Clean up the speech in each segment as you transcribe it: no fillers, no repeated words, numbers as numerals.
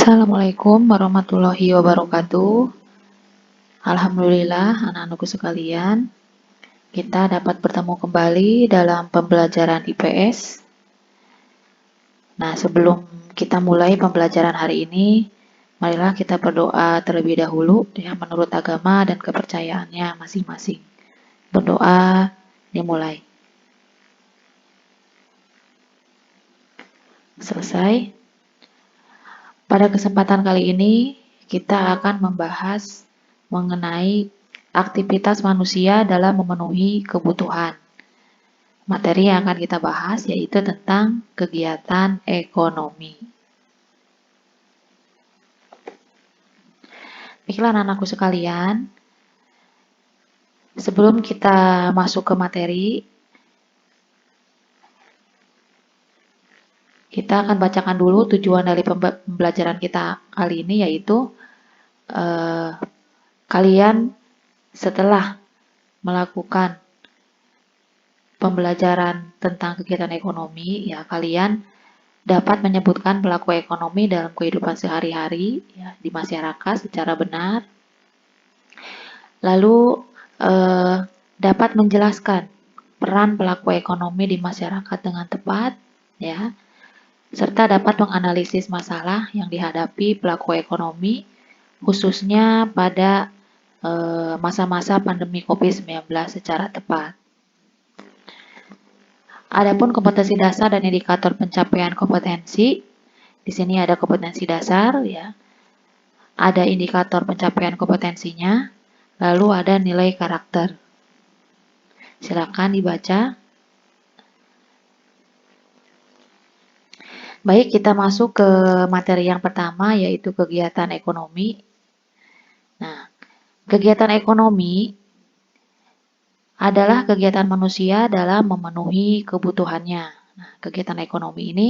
Assalamualaikum warahmatullahi wabarakatuh. Alhamdulillah, anak-anakku sekalian, kita dapat bertemu kembali dalam pembelajaran IPS. Nah, sebelum kita mulai pembelajaran hari ini, marilah kita berdoa terlebih dahulu ya, menurut agama dan kepercayaannya masing-masing. Berdoa dimulai. Selesai. Pada kesempatan kali ini, kita akan membahas mengenai aktivitas manusia dalam memenuhi kebutuhan. Materi yang akan kita bahas yaitu tentang kegiatan ekonomi. Baiklah anak-anakku sekalian, sebelum kita masuk ke materi, kita akan bacakan dulu tujuan dari pembelajaran kita kali ini, yaitu kalian setelah melakukan pembelajaran tentang kegiatan ekonomi, ya kalian dapat menyebutkan pelaku ekonomi dalam kehidupan sehari-hari ya, di masyarakat secara benar. Lalu dapat menjelaskan peran pelaku ekonomi di masyarakat dengan tepat, ya, serta dapat menganalisis masalah yang dihadapi pelaku ekonomi, khususnya pada masa-masa pandemi COVID-19 secara tepat. Adapun kompetensi dasar dan indikator pencapaian kompetensi, di sini ada kompetensi dasar, ya, ada indikator pencapaian kompetensinya, lalu ada nilai karakter. Silakan dibaca. Baik, kita masuk ke materi yang pertama, yaitu kegiatan ekonomi. Nah, kegiatan ekonomi adalah kegiatan manusia dalam memenuhi kebutuhannya. Nah, kegiatan ekonomi ini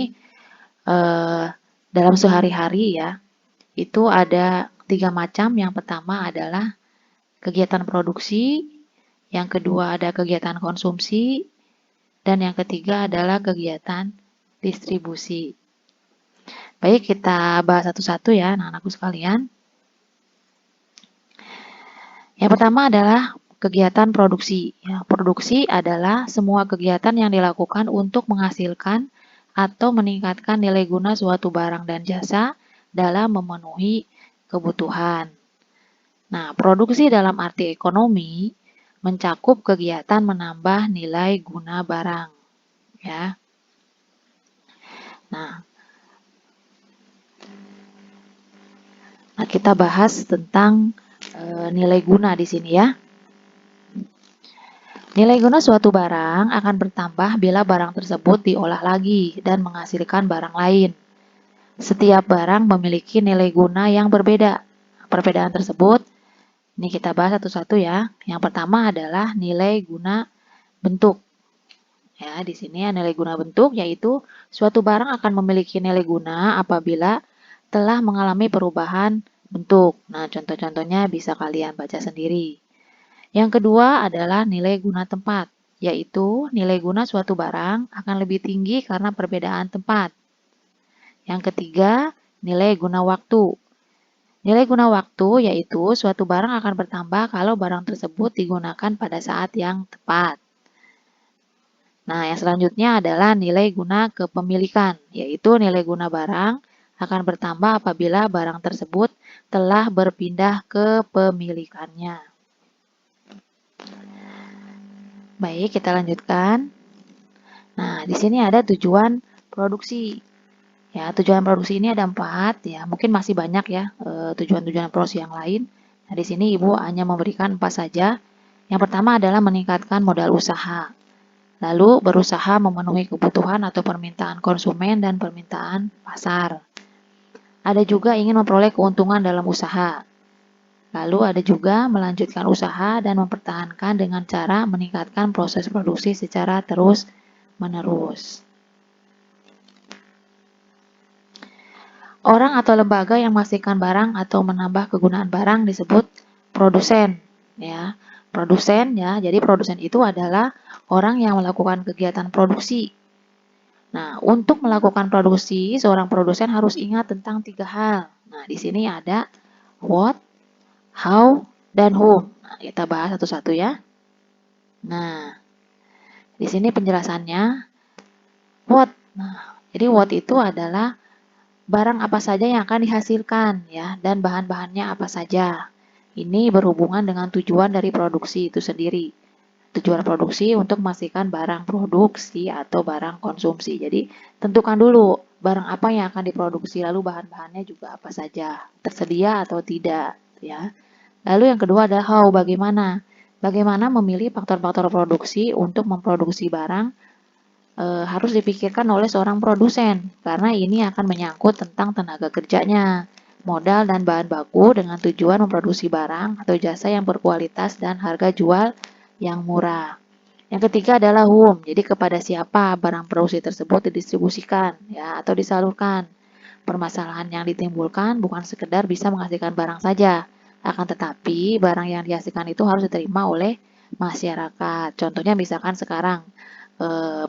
dalam sehari-hari ya, itu ada 3 macam. Yang pertama adalah kegiatan produksi, yang kedua ada kegiatan konsumsi, dan yang ketiga adalah kegiatan distribusi. Baik, kita bahas satu-satu ya anak-anakku sekalian. Yang pertama adalah kegiatan produksi. Ya, produksi adalah semua kegiatan yang dilakukan untuk menghasilkan atau meningkatkan nilai guna suatu barang dan jasa dalam memenuhi kebutuhan. Nah, produksi dalam arti ekonomi mencakup kegiatan menambah nilai guna barang. Ya. Nah, kita bahas tentang nilai guna di sini ya. Nilai guna suatu barang akan bertambah bila barang tersebut diolah lagi dan menghasilkan barang lain. Setiap barang memiliki nilai guna yang berbeda. Perbedaan tersebut, ini kita bahas satu-satu ya. Yang pertama adalah nilai guna bentuk. Ya, di sini nilai guna bentuk yaitu suatu barang akan memiliki nilai guna apabila telah mengalami perubahan bentuk. Nah, contoh-contohnya bisa kalian baca sendiri. Yang kedua adalah nilai guna tempat, yaitu nilai guna suatu barang akan lebih tinggi karena perbedaan tempat. Yang ketiga, nilai guna waktu. Nilai guna waktu yaitu suatu barang akan bertambah kalau barang tersebut digunakan pada saat yang tepat. Nah, yang selanjutnya adalah nilai guna kepemilikan, yaitu nilai guna barang akan bertambah apabila barang tersebut telah berpindah ke pemilikannya. Baik, kita lanjutkan. Nah, di sini ada tujuan produksi. Ya, tujuan produksi ini ada 4 ya. Mungkin masih banyak ya tujuan-tujuan produksi yang lain. Nah, di sini Ibu hanya memberikan 4 saja. Yang pertama adalah meningkatkan modal usaha. Lalu berusaha memenuhi kebutuhan atau permintaan konsumen dan permintaan pasar. Ada juga ingin memperoleh keuntungan dalam usaha. Lalu ada juga melanjutkan usaha dan mempertahankan dengan cara meningkatkan proses produksi secara terus-menerus. Orang atau lembaga yang menghasilkan barang atau menambah kegunaan barang disebut produsen. Ya, produsen ya. Jadi produsen itu adalah orang yang melakukan kegiatan produksi. Nah, untuk melakukan produksi, seorang produsen harus ingat tentang 3 hal. Nah, di sini ada what, how, dan whom. Nah, kita bahas satu-satu ya. Nah, di sini penjelasannya what. Nah, jadi what itu adalah barang apa saja yang akan dihasilkan ya, dan bahan-bahannya apa saja. Ini berhubungan dengan tujuan dari produksi itu sendiri. Tujuan produksi untuk memastikan barang produksi atau barang konsumsi. Jadi, tentukan dulu barang apa yang akan diproduksi, lalu bahan-bahannya juga apa saja, tersedia atau tidak ya. Lalu yang kedua adalah how, bagaimana. Bagaimana memilih faktor-faktor produksi untuk memproduksi barang harus dipikirkan oleh seorang produsen, karena ini akan menyangkut tentang tenaga kerjanya, modal dan bahan baku dengan tujuan memproduksi barang atau jasa yang berkualitas dan harga jual yang murah. Yang ketiga adalah whom, jadi kepada siapa barang produksi tersebut didistribusikan ya atau disalurkan. Permasalahan yang ditimbulkan bukan sekedar bisa menghasilkan barang saja, akan tetapi barang yang dihasilkan itu harus diterima oleh masyarakat. Contohnya misalkan sekarang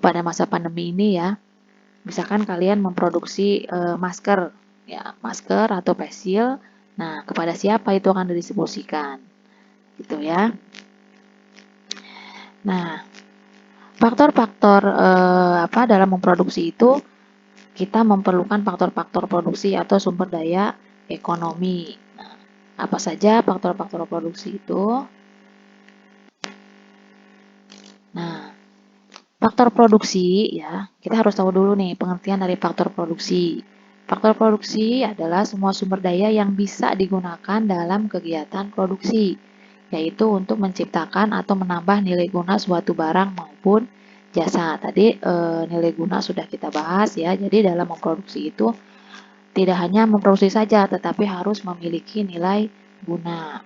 pada masa pandemi ini ya, misalkan kalian memproduksi masker, ya masker atau facial, nah kepada siapa itu akan didistribusikan, gitu ya. Nah, faktor-faktor apa dalam memproduksi itu kita memerlukan faktor-faktor produksi atau sumber daya ekonomi. Nah, apa saja faktor-faktor produksi itu? Nah, faktor produksi ya, kita harus tahu dulu nih pengertian dari faktor produksi. Faktor produksi adalah semua sumber daya yang bisa digunakan dalam kegiatan produksi, yaitu untuk menciptakan atau menambah nilai guna suatu barang maupun jasa. Tadi nilai guna sudah kita bahas ya, jadi dalam memproduksi itu tidak hanya memproduksi saja, tetapi harus memiliki nilai guna.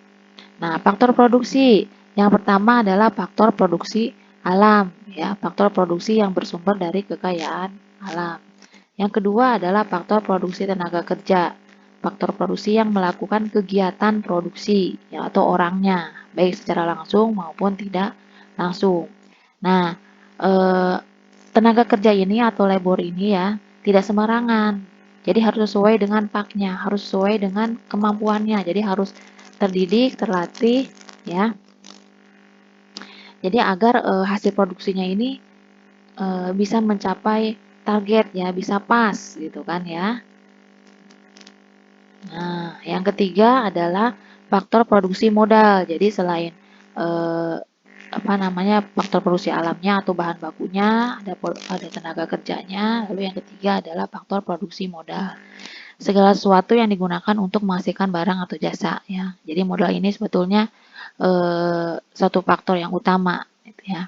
Nah, faktor produksi yang pertama adalah faktor produksi alam, ya, faktor produksi yang bersumber dari kekayaan alam. Yang kedua adalah faktor produksi tenaga kerja, faktor produksi yang melakukan kegiatan produksi, ya, atau orangnya, baik secara langsung maupun tidak langsung. Nah, tenaga kerja ini atau labor ini ya tidak sembarangan. Jadi harus sesuai dengan paknya, harus sesuai dengan kemampuannya. Jadi harus terdidik, terlatih, ya. Jadi agar hasil produksinya ini bisa mencapai target ya, bisa pas gitu kan ya. Nah, yang ketiga adalah faktor produksi modal. Jadi selain apa namanya faktor produksi alamnya atau bahan bakunya, ada tenaga kerjanya. Lalu yang ketiga adalah faktor produksi modal. Segala sesuatu yang digunakan untuk menghasilkan barang atau jasa ya. Jadi modal ini sebetulnya satu faktor yang utama gitu ya.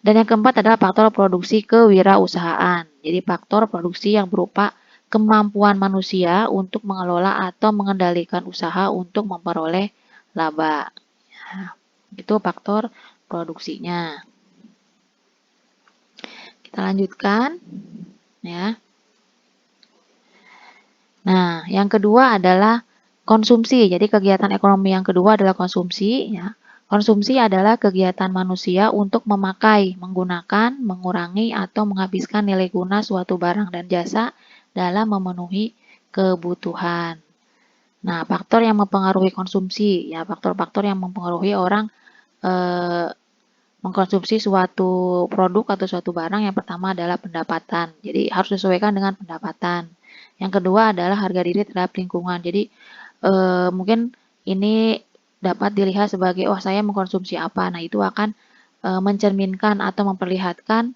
Dan yang keempat adalah faktor produksi kewirausahaan. Jadi faktor produksi yang berupa kemampuan manusia untuk mengelola atau mengendalikan usaha untuk memperoleh laba. Nah, itu faktor produksinya. Kita lanjutkan ya. Nah, yang kedua adalah konsumsi. Jadi kegiatan ekonomi yang kedua adalah konsumsi ya. Konsumsi adalah kegiatan manusia untuk memakai, menggunakan, mengurangi atau menghabiskan nilai guna suatu barang dan jasa dalam memenuhi kebutuhan. Nah, faktor yang mempengaruhi konsumsi ya, faktor-faktor yang mempengaruhi orang mengkonsumsi suatu produk atau suatu barang yang pertama adalah pendapatan. Jadi harus disesuaikan dengan pendapatan. Yang kedua adalah harga diri terhadap lingkungan. Jadi mungkin ini dapat dilihat sebagai oh saya mengkonsumsi apa. Nah, itu akan mencerminkan atau memperlihatkan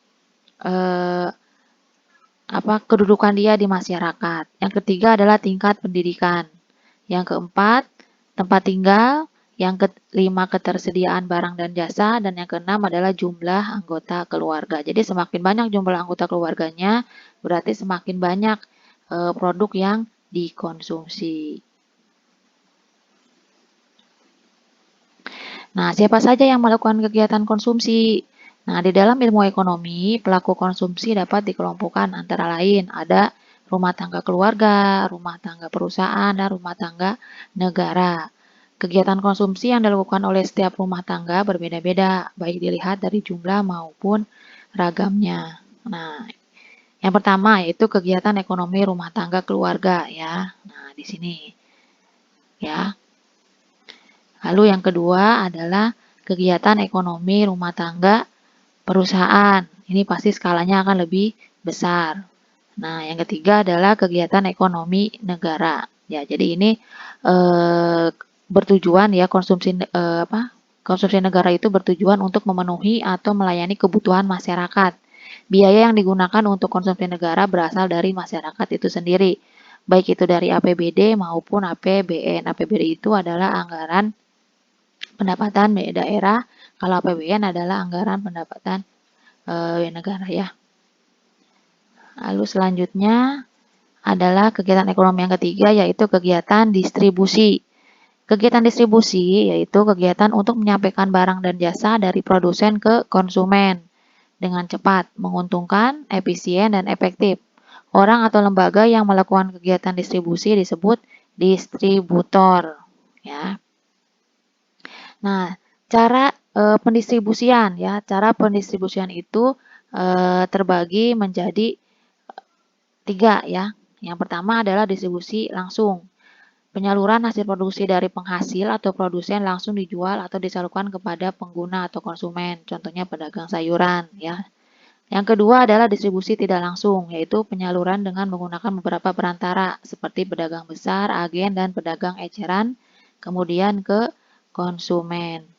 apa kedudukan dia di masyarakat. Yang ketiga adalah tingkat pendidikan. Yang keempat, tempat tinggal. Yang kelima, ketersediaan barang dan jasa. Dan yang keenam adalah jumlah anggota keluarga. Jadi semakin banyak jumlah anggota keluarganya, berarti semakin banyak produk yang dikonsumsi. Nah, siapa saja yang melakukan kegiatan konsumsi? Nah, di dalam ilmu ekonomi, pelaku konsumsi dapat dikelompokkan antara lain ada rumah tangga keluarga, rumah tangga perusahaan, dan rumah tangga negara. Kegiatan konsumsi yang dilakukan oleh setiap rumah tangga berbeda-beda, baik dilihat dari jumlah maupun ragamnya. Nah, Yang pertama yaitu kegiatan ekonomi rumah tangga keluarga ya. Nah, di sini ya. Lalu yang kedua adalah kegiatan ekonomi rumah tangga perusahaan. Ini pasti skalanya akan lebih besar. Nah, yang ketiga adalah kegiatan ekonomi negara. Ya, jadi ini bertujuan ya konsumsi negara itu bertujuan untuk memenuhi atau melayani kebutuhan masyarakat. Biaya yang digunakan untuk konsumsi negara berasal dari masyarakat itu sendiri, baik itu dari APBD maupun APBN. APBD itu adalah anggaran pendapatan daerah, kalau APBN adalah anggaran pendapatan negara ya. Lalu selanjutnya adalah kegiatan ekonomi yang ketiga yaitu kegiatan distribusi. Kegiatan distribusi yaitu kegiatan untuk menyampaikan barang dan jasa dari produsen ke konsumen dengan cepat, menguntungkan, efisien, dan efektif. Orang atau lembaga yang melakukan kegiatan distribusi disebut distributor. Ya. Nah, cara pendistribusian ya, cara pendistribusian itu terbagi menjadi 3 ya. Yang pertama adalah distribusi langsung. Penyaluran hasil produksi dari penghasil atau produsen langsung dijual atau disalurkan kepada pengguna atau konsumen, contohnya pedagang sayuran ya. Yang kedua adalah distribusi tidak langsung, yaitu penyaluran dengan menggunakan beberapa perantara seperti pedagang besar, agen, dan pedagang eceran, kemudian ke konsumen.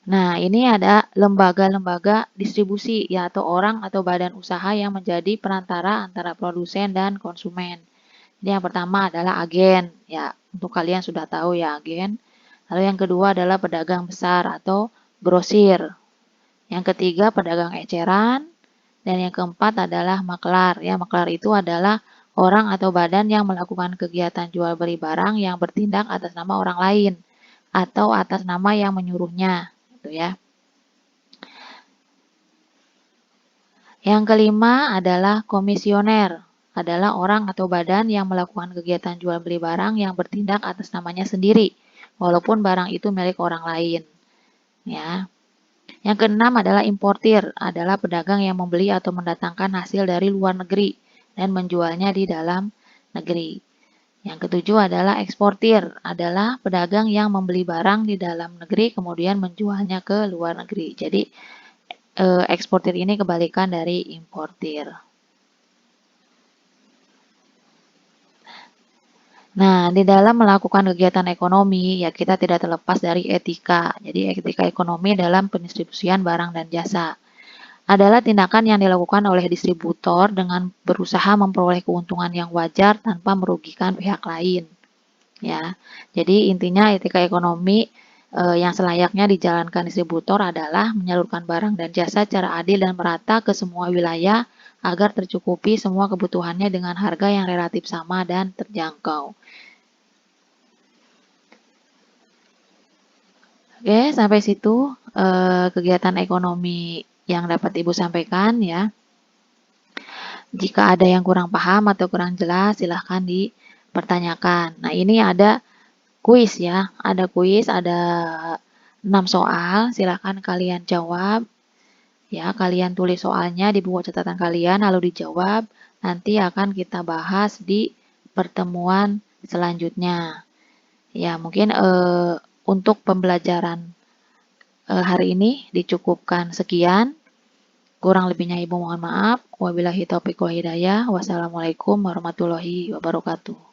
Nah, ini ada lembaga-lembaga distribusi ya atau orang atau badan usaha yang menjadi perantara antara produsen dan konsumen. Ini yang pertama adalah agen, ya untuk kalian sudah tahu ya agen. Lalu yang kedua adalah pedagang besar atau grosir. Yang ketiga pedagang eceran dan yang keempat adalah maklar. Ya, maklar itu adalah orang atau badan yang melakukan kegiatan jual beli barang yang bertindak atas nama orang lain atau atas nama yang menyuruhnya, gitu ya. Yang kelima adalah komisioner, adalah orang atau badan yang melakukan kegiatan jual beli barang yang bertindak atas namanya sendiri, walaupun barang itu milik orang lain. Ya. Yang keenam adalah importir, adalah pedagang yang membeli atau mendatangkan hasil dari luar negeri dan menjualnya di dalam negeri. Yang ketujuh adalah eksportir, adalah pedagang yang membeli barang di dalam negeri kemudian menjualnya ke luar negeri. Jadi eksportir ini kebalikan dari importir. Nah, di dalam melakukan kegiatan ekonomi, ya kita tidak terlepas dari etika. Jadi etika ekonomi dalam pendistribusian barang dan jasa adalah tindakan yang dilakukan oleh distributor dengan berusaha memperoleh keuntungan yang wajar tanpa merugikan pihak lain. Ya, jadi intinya etika ekonomi yang selayaknya dijalankan distributor adalah menyalurkan barang dan jasa secara adil dan merata ke semua wilayah agar tercukupi semua kebutuhannya dengan harga yang relatif sama dan terjangkau. Oke, sampai situ kegiatan ekonomi yang dapat Ibu sampaikan ya. Jika ada yang kurang paham atau kurang jelas, silahkan dipertanyakan. Nah, ini ada kuis ya, ada 6 soal, silahkan kalian jawab. Ya, kalian tulis soalnya di buku catatan kalian, lalu dijawab. Nanti akan kita bahas di pertemuan selanjutnya. Ya, mungkin untuk pembelajaran hari ini dicukupkan sekian. Kurang lebihnya Ibu mohon maaf. Wabillahi taufiq wa hidayah. Wassalamualaikum warahmatullahi wabarakatuh.